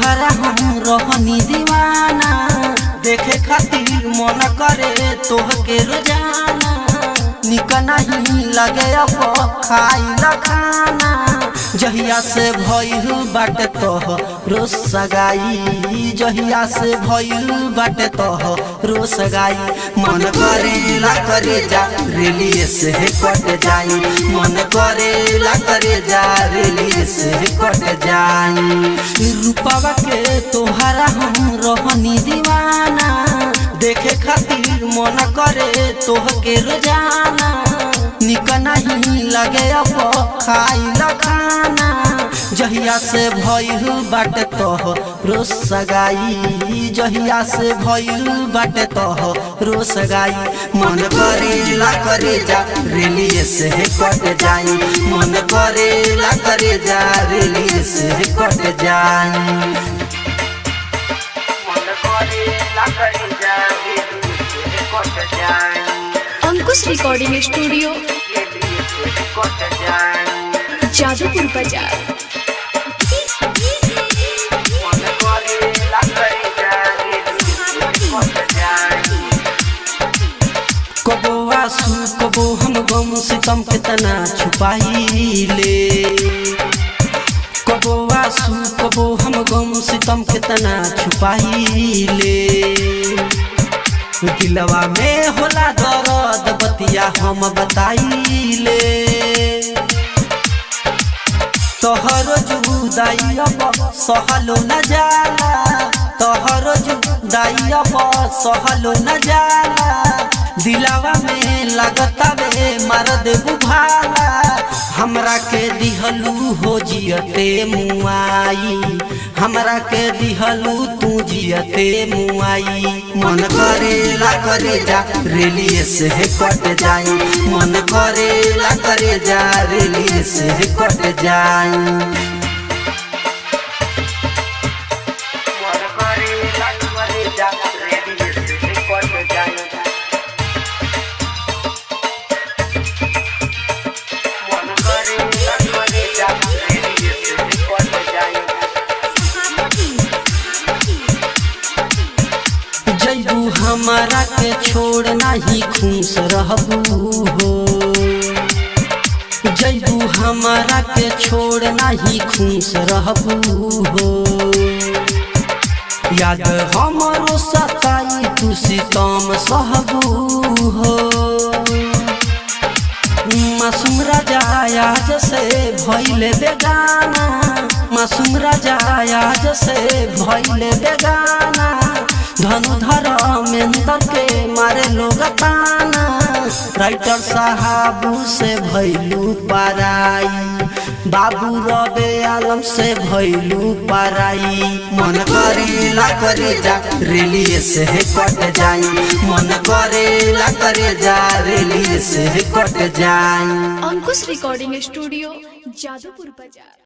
तोहरा हम रहनी दीवाना, देखे खातिर मन करे तोहके रोजाना। निक नहीं लगे अब खाइला खाना, जहिया से भइल बाटे तोहरो सगाई, जहिया से भइल बाटे तोहरो सगाई। मन करेला करे जा रेलिए से कट जाई, मन करेला करे जा रेलिए से कट जाई। रूपवा के तोहरा हम रहनी दीवाना, देखे खातिर मन करे तोहके रोजाना। निक नहीं लगे अब खाइला खाना, जहिया से भइल बाटे तोहरो सगाई, जहिया से भइल बाटे तोहरो सगाई। मन करेला करे जा रेलिए से कट जाई, मन करेला करे जा रेलिए से कट जाई। अंकुश रिकॉर्डिंग स्टूडियो जादूपुर बाजार। कबो आंसू कबो हम गम सितम के तना छुपाइले, कबो आंसू कबो हम गम सितम के तना छुपाइले। दिलवा में होला दर्द बतिया हम बताइले, तोहरो जुदाई अब सहलो न जाला, तोहरो जुदाई अब सहलो न जाला। दिलवा में लगता वे मार देबू भाला, हमरा के दिहलू हो जियते मुआई, हमरा के दिहलू तू जियते मुआई। मन करेला करे जा रेलिए से कट जाई, मन करेला करे जा रेलिए से कट जाई। जैबू हमारा के छोड़ नहीं खुश रहबू हो, जैबू हमारा के छोड़ नहीं खुश रहबू हो। याद हमरो सताई तू सितम सहबू हो। मासूम राजा आज से भइले बेगाना, मासूम राजा आज से भइले बेगाना। धनुधर मेंदर के मारे लोग ताना, राइटर साहबू से भइलू पराई, बाबू रबे आलम से भइलू पराई। मन करेला करे जा रेलिए से कट जाई, मन करेला करे जा रेलिए से कट जाई। अंकुश रिकॉर्डिंग स्टूडियो जादूपुर बाजार।